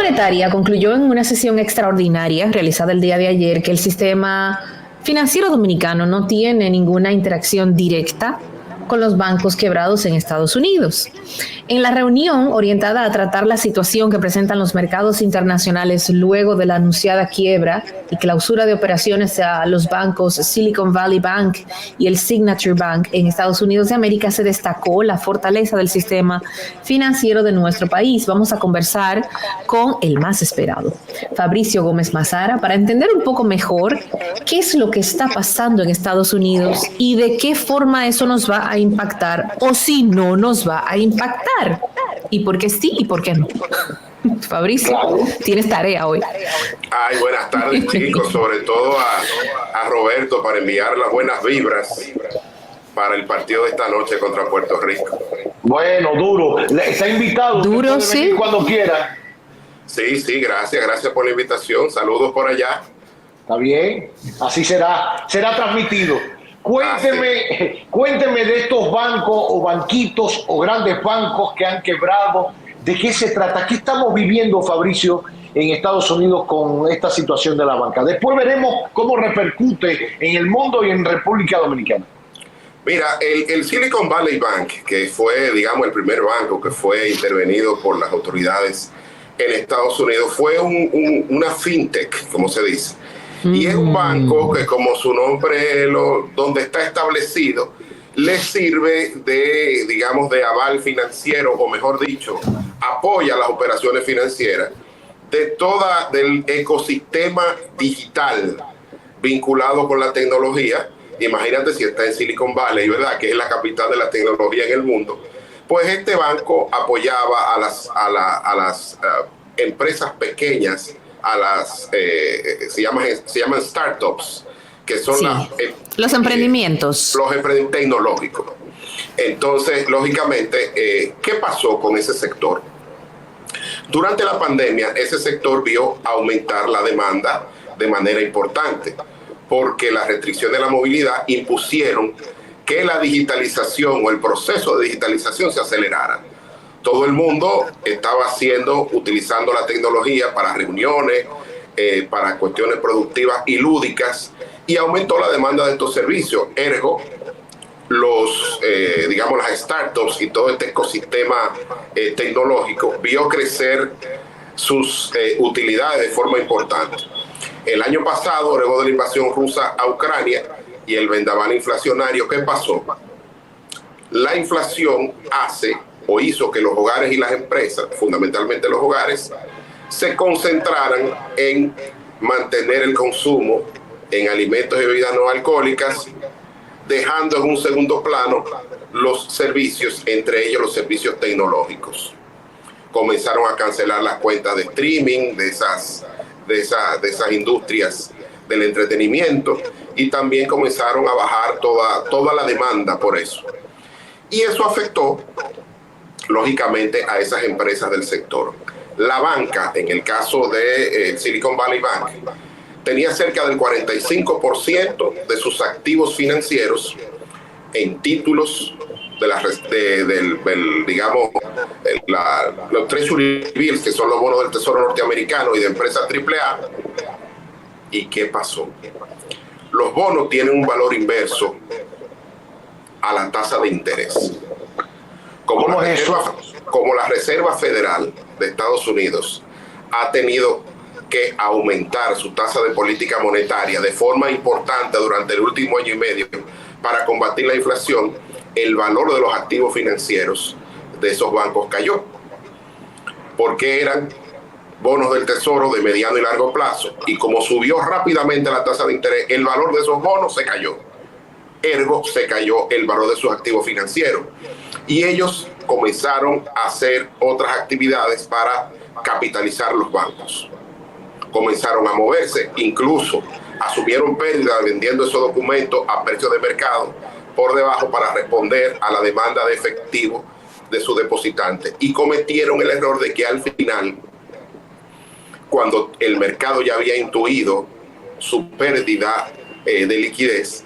Monetaria concluyó en una sesión extraordinaria realizada el día de ayer que el sistema financiero dominicano no tiene ninguna interacción directa con los bancos quebrados en Estados Unidos. En la reunión orientada a tratar la situación que presentan los mercados internacionales luego de la anunciada quiebra y clausura de operaciones a los bancos Silicon Valley Bank y el Signature Bank en Estados Unidos de América, se destacó la fortaleza del sistema financiero de nuestro país. Vamos a conversar con el más esperado, Fabricio Gómez Mazara, para entender un poco mejor qué es lo que está pasando en Estados Unidos y de qué forma eso nos va a impactar, o si no nos va a impactar, y por qué sí y por qué no. Fabricio, claro, tienes tarea hoy. Ay, buenas tardes, chicos, sobre todo a Roberto, para enviar las buenas vibras para el partido de esta noche contra Puerto Rico. Bueno, duro, está invitado. Duro, sí. Cuando quiera. Sí, gracias por la invitación. Saludos por allá. Está bien, así será transmitido. Cuénteme de estos bancos o banquitos o grandes bancos que han quebrado. ¿De qué se trata? ¿Qué estamos viviendo, Fabricio, en Estados Unidos con esta situación de la banca? Después veremos cómo repercute en el mundo y en República Dominicana. Mira, el Silicon Valley Bank, que fue, digamos, el primer banco que fue intervenido por las autoridades en Estados Unidos, fue una fintech, como se dice. Y es un banco que, como su nombre, donde está establecido, le sirve de, digamos, de aval financiero, o mejor dicho, apoya las operaciones financieras del ecosistema digital vinculado con la tecnología. Imagínate si está en Silicon Valley, ¿verdad?, que es la capital de la tecnología en el mundo. Pues este banco apoyaba a las empresas pequeñas, a las se llaman startups, que son sí, los emprendimientos, los emprendimientos tecnológicos. Entonces, lógicamente, ¿qué pasó con ese sector? Durante la pandemia, ese sector vio aumentar la demanda de manera importante, porque las restricciones de la movilidad impusieron que la digitalización o el proceso de digitalización se acelerara. Todo el mundo estaba utilizando la tecnología para reuniones, para cuestiones productivas y lúdicas, y aumentó la demanda de estos servicios. Ergo, digamos, las startups y todo este ecosistema tecnológico vio crecer sus utilidades de forma importante. El año pasado, luego de la invasión rusa a Ucrania y el vendaval inflacionario, ¿qué pasó? La inflación hizo que los hogares y las empresas, fundamentalmente los hogares, se concentraran en mantener el consumo en alimentos y bebidas no alcohólicas, dejando en un segundo plano los servicios, entre ellos los servicios tecnológicos. Comenzaron a cancelar las cuentas de streaming de esas industrias del entretenimiento, y también comenzaron a bajar toda la demanda por eso. Y eso afectó, lógicamente, a esas empresas del sector. La banca, en el caso de Silicon Valley Bank, tenía cerca del 45% de sus activos financieros en títulos digamos, los Treasury Bills, que son los bonos del Tesoro norteamericano y de empresas AAA. ¿Y qué pasó? Los bonos tienen un valor inverso a la tasa de interés. Como la Reserva Federal de Estados Unidos ha tenido que aumentar su tasa de política monetaria de forma importante durante el último año y medio para combatir la inflación, el valor de los activos financieros de esos bancos cayó, porque eran bonos del Tesoro de mediano y largo plazo, y como subió rápidamente la tasa de interés, el valor de esos bonos se cayó. Ergo, se cayó el valor de sus activos financieros, y ellos comenzaron a hacer otras actividades para capitalizar los bancos. Comenzaron a moverse, incluso asumieron pérdidas vendiendo esos documentos a precio de mercado por debajo para responder a la demanda de efectivo de sus depositantes, y cometieron el error de que al final, cuando el mercado ya había intuido su pérdida de liquidez,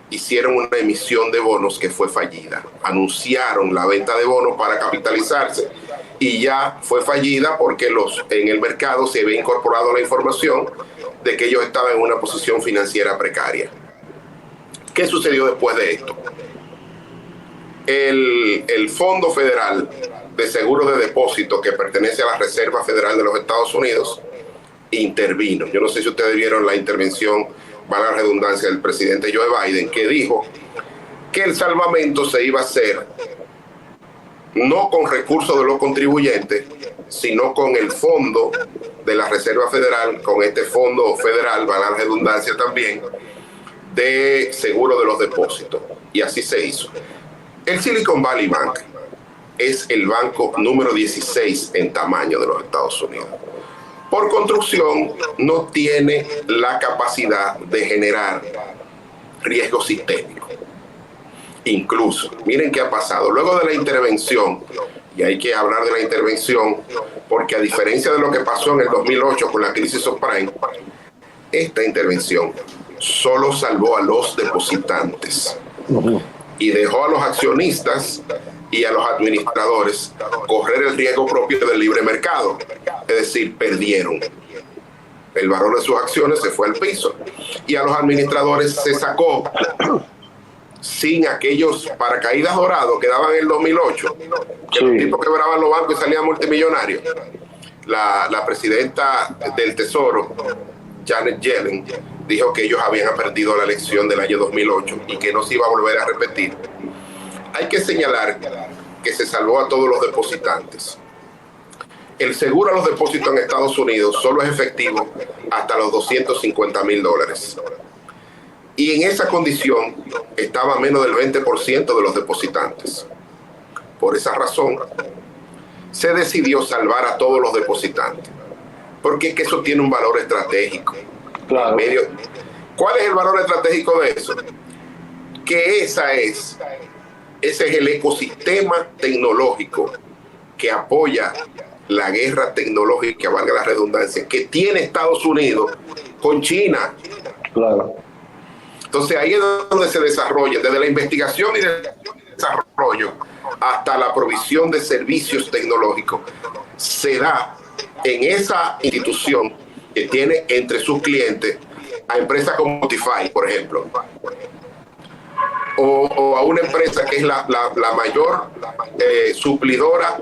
hicieron una emisión de bonos que fue fallida. Anunciaron la venta de bonos para capitalizarse, y ya fue fallida porque en el mercado se había incorporado la información de que ellos estaban en una posición financiera precaria. ¿Qué sucedió después de esto? El Fondo Federal de Seguro de Depósito, que pertenece a la Reserva Federal de los Estados Unidos, intervino. Yo no sé si ustedes vieron la intervención, valga la redundancia, del presidente Joe Biden, que dijo que el salvamento se iba a hacer no con recursos de los contribuyentes, sino con el fondo de la Reserva Federal, con este fondo federal, valga la redundancia también, de seguro de los depósitos. Y así se hizo. El Silicon Valley Bank es el banco número 16 en tamaño de los Estados Unidos. Por construcción, no tiene la capacidad de generar riesgo sistémico. Incluso, miren qué ha pasado. Luego de la intervención, y hay que hablar de la intervención, porque a diferencia de lo que pasó en el 2008 con la crisis subprime, esta intervención solo salvó a los depositantes y dejó a los accionistas y a los administradores correr el riesgo propio del libre mercado. Es decir, perdieron. El valor de sus acciones se fue al piso y a los administradores se sacó sin aquellos paracaídas dorados que daban en el 2008, que sí, los tipos quebraban los bancos y salían multimillonarios. La presidenta del Tesoro, Janet Yellen, dijo que ellos habían aprendido la lección del año 2008 y que no se iba a volver a repetir. Hay que señalar que se salvó a todos los depositantes. El seguro a los depósitos en Estados Unidos solo es efectivo hasta los $250,000. Y en esa condición estaba menos del 20% de los depositantes. Por esa razón, se decidió salvar a todos los depositantes, porque es que eso tiene un valor estratégico. Claro. ¿Cuál es el valor estratégico de eso? Que ese es el ecosistema tecnológico que apoya la guerra tecnológica, valga la redundancia, que tiene Estados Unidos con China. Claro. Entonces ahí es donde se desarrolla, desde la investigación y el desarrollo hasta la provisión de servicios tecnológicos, se da en esa institución que tiene entre sus clientes a empresas como Spotify, por ejemplo, o a una empresa que es la mayor suplidora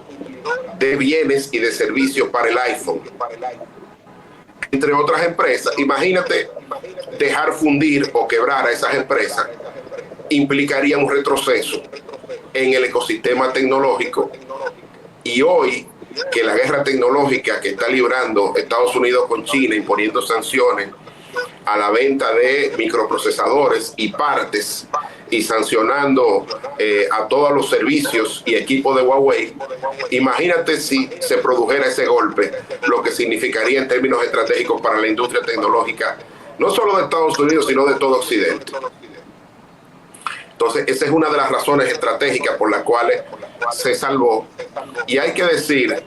de bienes y de servicios para el iPhone, entre otras empresas. Imagínate dejar fundir o quebrar a esas empresas, implicaría un retroceso en el ecosistema tecnológico. Y hoy, que la guerra tecnológica que está librando Estados Unidos con China, imponiendo sanciones a la venta de microprocesadores y partes, y sancionando a todos los servicios y equipos de Huawei, imagínate si se produjera ese golpe, lo que significaría en términos estratégicos para la industria tecnológica, no solo de Estados Unidos, sino de todo Occidente. Entonces, esa es una de las razones estratégicas por las cuales se salvó. Y hay que decir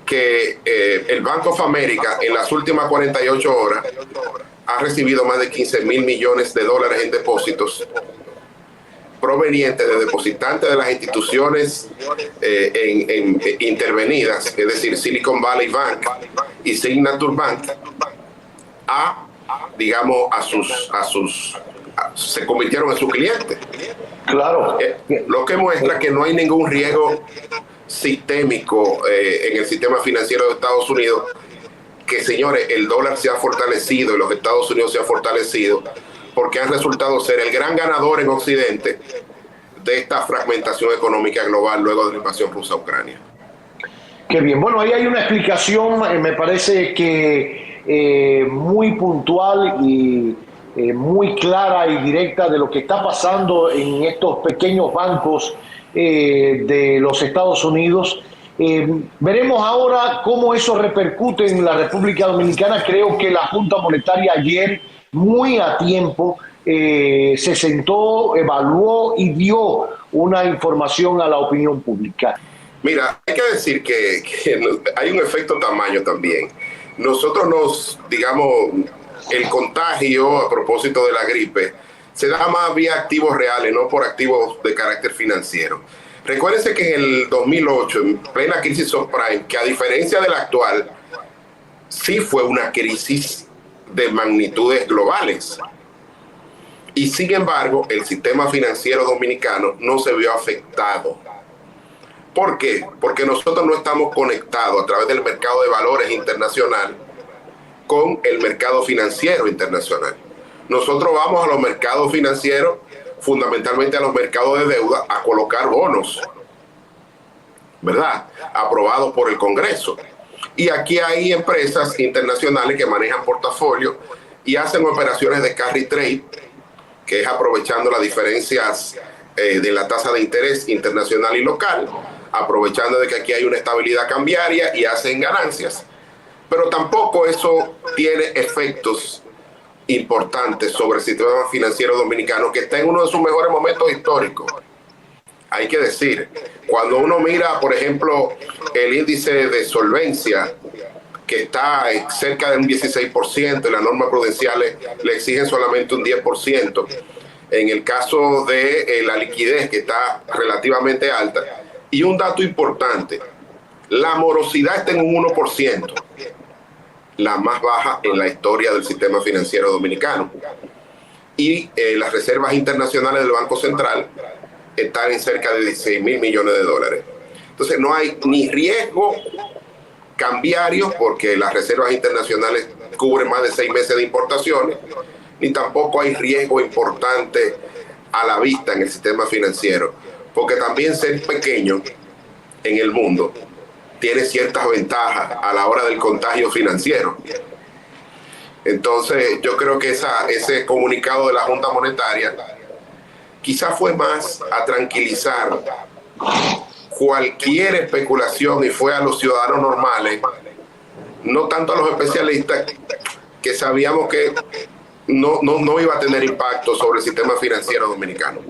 que el Bank of America en las últimas 48 horas ha recibido más de $15,000 millones en depósitos provenientes de depositantes de las instituciones intervenidas, es decir, Silicon Valley Bank y Signature Bank, se convirtieron en sus clientes. Claro. Lo que muestra que no hay ningún riesgo sistémico en el sistema financiero de Estados Unidos, que, señores, el dólar se ha fortalecido y los Estados Unidos se ha fortalecido porque han resultado ser el gran ganador en Occidente de esta fragmentación económica global luego de la invasión rusa a Ucrania. Qué bien. Bueno, ahí hay una explicación, me parece que muy puntual y muy clara y directa de lo que está pasando en estos pequeños bancos de los Estados Unidos. Veremos ahora cómo eso repercute en la República Dominicana. Creo que la Junta Monetaria ayer, muy a tiempo, se sentó, evaluó y dio una información a la opinión pública. Mira, hay que decir que hay un efecto tamaño también. Nosotros el contagio a propósito de la gripe se da más vía activos reales, no por activos de carácter financiero. Recuérdense que en el 2008, en plena crisis subprime, que a diferencia de la actual, sí fue una crisis de magnitudes globales. Y sin embargo, el sistema financiero dominicano no se vio afectado. ¿Por qué? Porque nosotros no estamos conectados a través del mercado de valores internacional con el mercado financiero internacional. Nosotros vamos a los mercados financieros, fundamentalmente a los mercados de deuda, a colocar bonos, ¿verdad? Aprobados por el Congreso. Y aquí hay empresas internacionales que manejan portafolios y hacen operaciones de carry trade, que es aprovechando las diferencias de la tasa de interés internacional y local, aprovechando de que aquí hay una estabilidad cambiaria y hacen ganancias. Pero tampoco eso tiene efectos importantes sobre el sistema financiero dominicano, que está en uno de sus mejores momentos históricos. Hay que decir, cuando uno mira, por ejemplo, el índice de solvencia, que está cerca de un 16%, y las normas prudenciales le exigen solamente un 10%. En el caso de la liquidez, que está relativamente alta. Y un dato importante, la morosidad está en un 1%, la más baja en la historia del sistema financiero dominicano. Y las reservas internacionales del Banco Central están en cerca de 16.000 millones de dólares. Entonces no hay ni riesgo cambiario, porque las reservas internacionales cubren más de 6 meses de importaciones, ni tampoco hay riesgo importante a la vista en el sistema financiero, porque también ser pequeño en el mundo tiene ciertas ventajas a la hora del contagio financiero. Entonces yo creo que ese comunicado de la Junta Monetaria quizás fue más a tranquilizar cualquier especulación y fue a los ciudadanos normales, no tanto a los especialistas, que sabíamos que no iba a tener impacto sobre el sistema financiero dominicano.